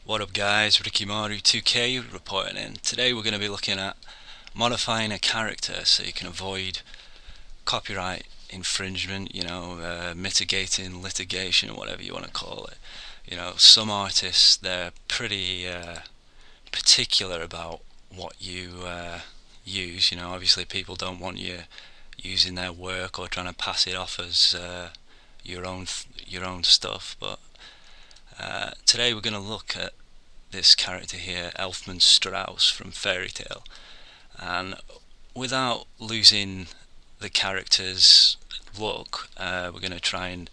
What up guys, Rikimaru2K reporting in. Today we're going to be looking at modifying a character so you can avoid copyright infringement, mitigating litigation, whatever you want to call it. Some artists, they're pretty particular about what you use. Obviously people don't want you using their work or trying to pass it off as your own stuff, but today we're going to look at this character here, Elfman Strauss from Fairy Tale, and without losing the character's look, we're going to try and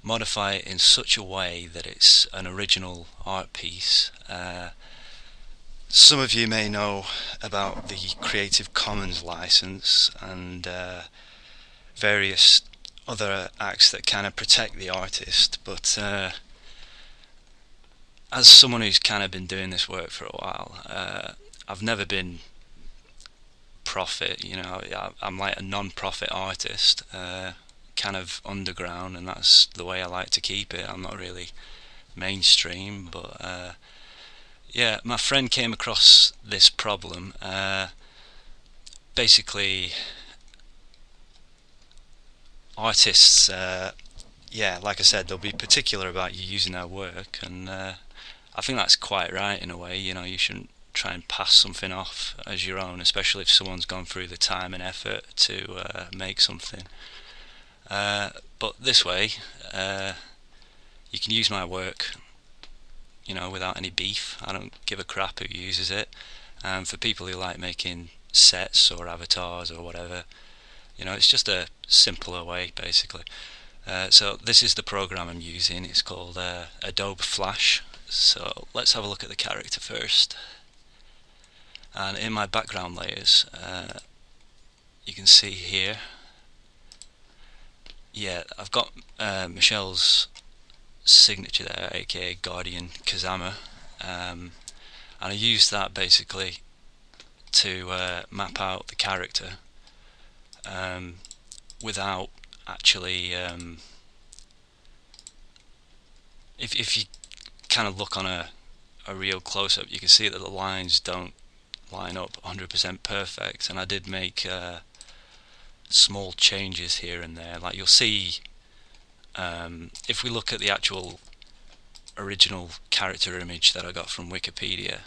modify it in such a way that it's an original art piece. Some of you may know about the Creative Commons license and various other acts that kind of protect the artist, but as someone who's kind of been doing this work for a while, I've never been profit. I'm like a non-profit artist, kind of underground, and that's the way I like to keep it. I'm not really mainstream, but yeah, my friend came across this problem. Basically, artists, yeah, like I said, they'll be particular about you using their work, and I think that's quite right in a way. You shouldn't try and pass something off as your own, especially if someone's gone through the time and effort to make something. But this way, you can use my work, without any beef. I don't give a crap who uses it. And for people who like making sets or avatars or whatever, it's just a simpler way, basically. So this is the program I'm using. It's called Adobe Flash. So let's have a look at the character first. And in my background layers, you can see here, yeah, I've got Michelle's signature there, aka Guardian Kazama, and I used that basically to map out the character without actually, if you kind of look on a real close-up, you can see that the lines don't line up 100% perfect, and I did make small changes here and there. Like you'll see, if we look at the actual original character image that I got from Wikipedia,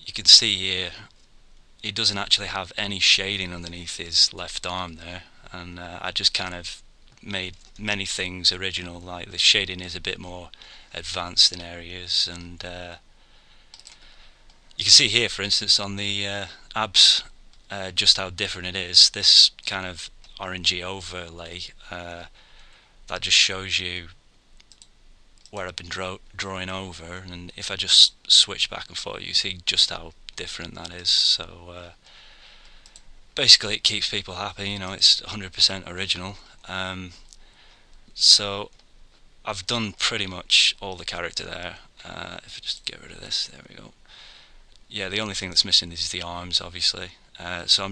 you can see here he doesn't actually have any shading underneath his left arm there, and I just kind of made many things original. Like the shading is a bit more advanced in areas, and you can see here, for instance, on the abs, just how different it is. This kind of orangey overlay, that just shows you where I've been drawing over, and if I just switch back and forth, you see just how different that is. So basically it keeps people happy, it's 100% original. So I've done pretty much all the character there. If I just get rid of this, there we go. Yeah, the only thing that's missing is the arms, obviously. So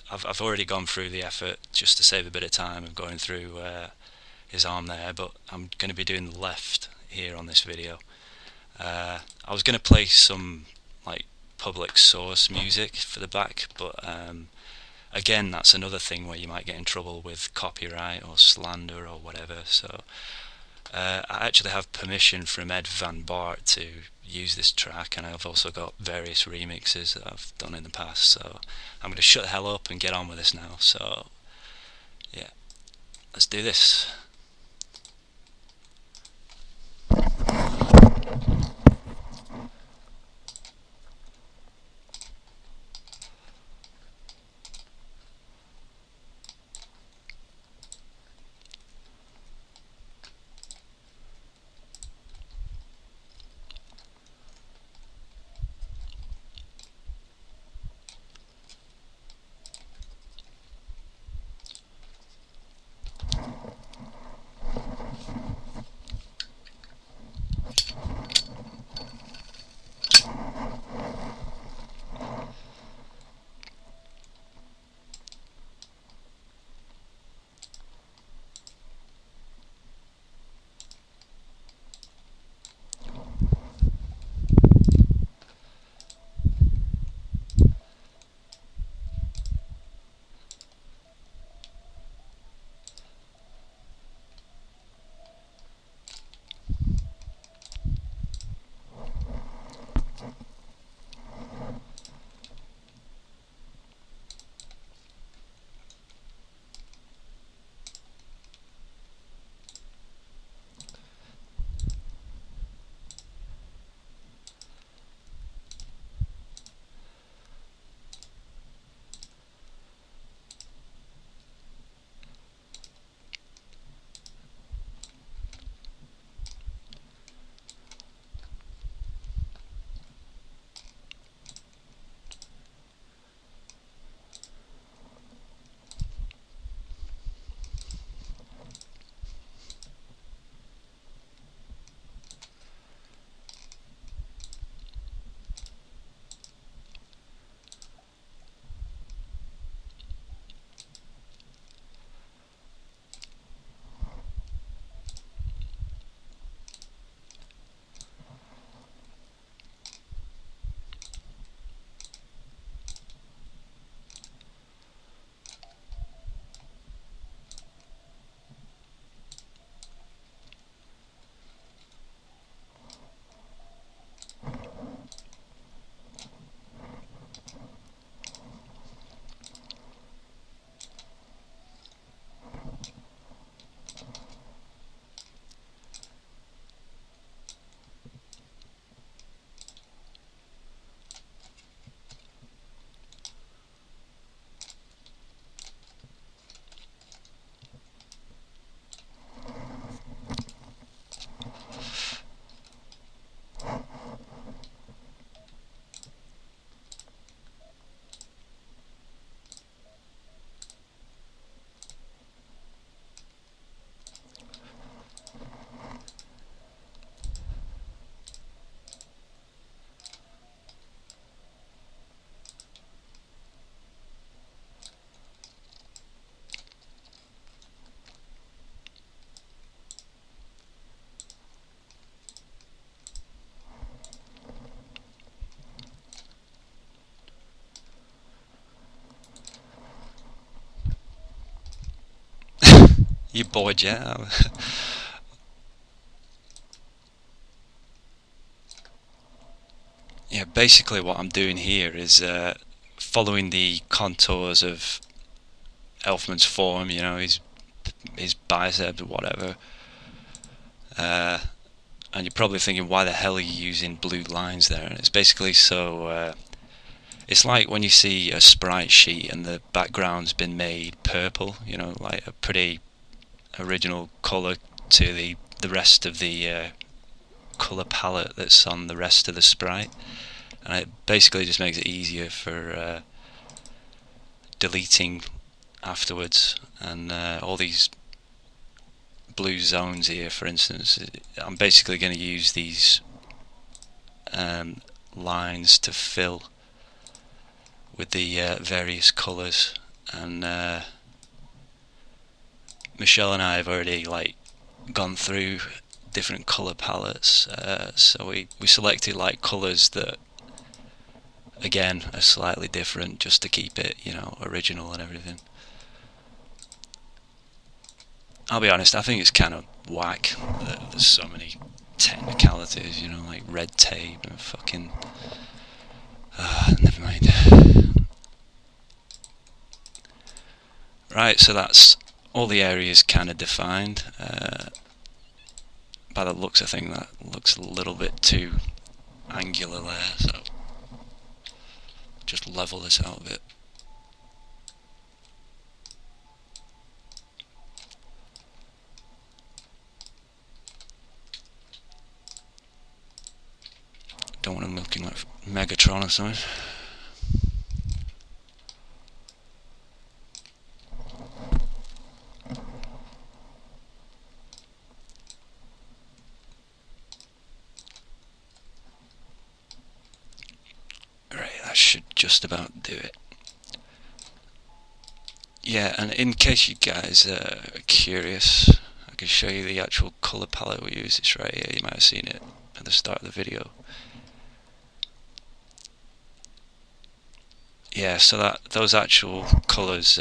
I've already gone through the effort just to save a bit of time of going through his arm there, but I'm going to be doing the left here on this video. I was going to play some like public source music for the back, but again, that's another thing where you might get in trouble with copyright or slander or whatever. So I actually have permission from Ed Van Bart to use this track, and I've also got various remixes that I've done in the past. So I'm going to shut the hell up and get on with this now. So yeah, let's do this. You bored yet? Yeah, basically what I'm doing here is following the contours of Elfman's form, you know, his biceps or whatever. And you're probably thinking, why the hell are you using blue lines there? And it's basically so it's like when you see a sprite sheet and the background's been made purple, you know, like a pretty original colour to the rest of the colour palette that's on the rest of the sprite. And it basically just makes it easier for deleting afterwards. And all these blue zones here, for instance, I'm basically going to use these lines to fill with the various colours. And Michelle and I have already like gone through different colour palettes, so we selected like colours that again are slightly different just to keep it, you know, original and everything. I'll be honest, I think it's kind of whack that there's so many technicalities, you know, like red tape and fucking never mind. Right, so that's all the areas kind of defined. By the looks, I think that looks a little bit too angular there, so just level this out a bit. Don't want him looking like Megatron or something. That should just about do it. Yeah, and in case you guys are curious, I can show you the actual colour palette we use. It's right here, you might have seen it at the start of the video. Yeah, so those actual colours,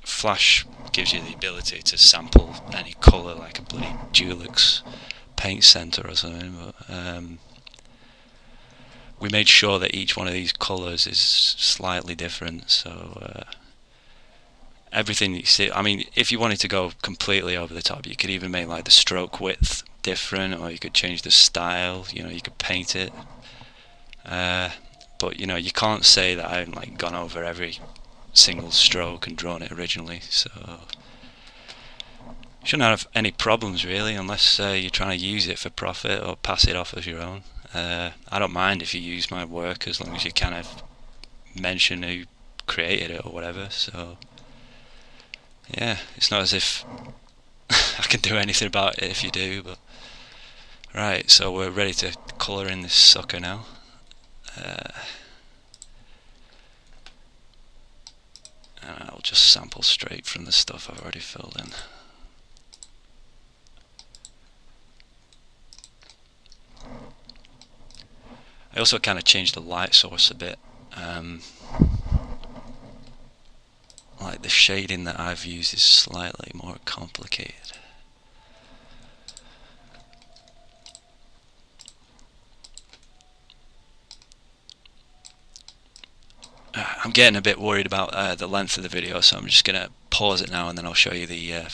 Flash gives you the ability to sample any colour like a bloody Dulux paint center or something, but we made sure that each one of these colours is slightly different, so everything you see, I mean, if you wanted to go completely over the top, you could even make like the stroke width different, or you could change the style, you know, you could paint it, but you know, you can't say that I haven't like gone over every single stroke and drawn it originally, so you shouldn't have any problems really, unless you're trying to use it for profit or pass it off as your own. I don't mind if you use my work as long as you kind of mention who created it or whatever, so yeah, it's not as if I can do anything about it if you do, but right, so we're ready to colour in this sucker now. And I'll just sample straight from the stuff I've already filled in. I also kind of changed the light source a bit. Like the shading that I've used is slightly more complicated. I'm getting a bit worried about the length of the video, so I'm just going to pause it now and then I'll show you the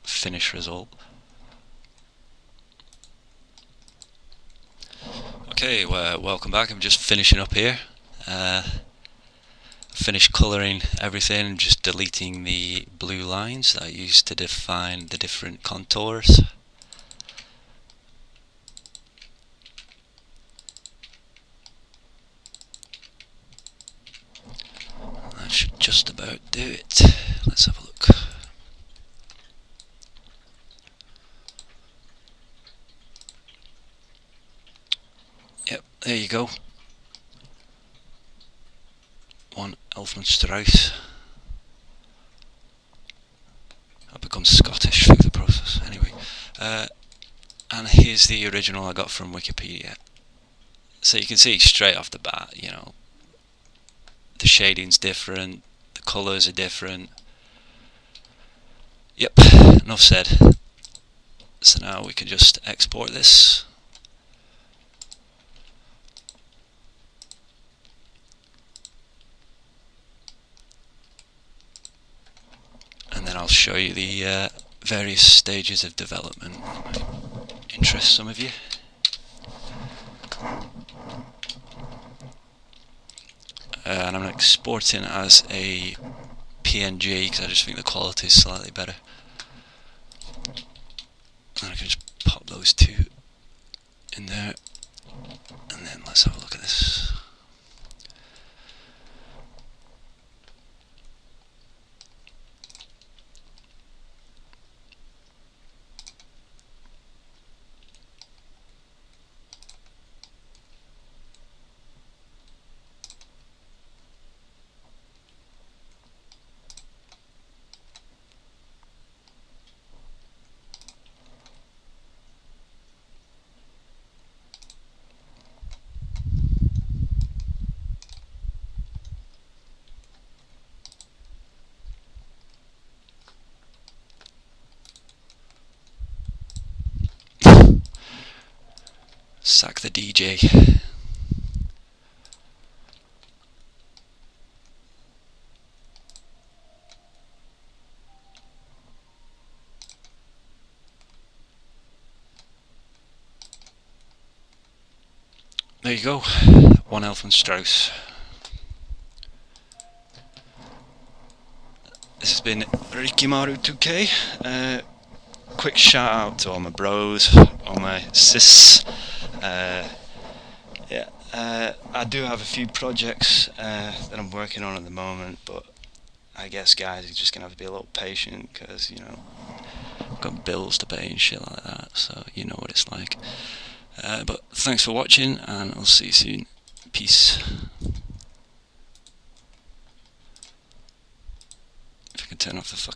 finished result. Okay, well, welcome back. I'm just finishing up here. Finished colouring everything and just deleting the blue lines that I used to define the different contours. That should just about do it. Let's have a look. Yep, there you go. One Elfman Strauss. I've become Scottish through the process. Anyway, and here's the original I got from Wikipedia. So you can see straight off the bat, you know, the shading's different, the colours are different. Yep, enough said. So now we can just export this. And then I'll show you the various stages of development that might interest some of you. And I'm exporting as a PNG because I just think the quality is slightly better. And I can just pop those two in there, and then let's have a look at this. Sack the DJ. There you go, one Elfman Strauss. This has been Rikimaru 2K. Quick shout out to all my bros, all my sis. I do have a few projects that I'm working on at the moment, but I guess guys are just gonna have to be a little patient because, you know, I've got bills to pay and shit like that, so you know what it's like. But thanks for watching, and I'll see you soon. Peace. If I can turn off the fuck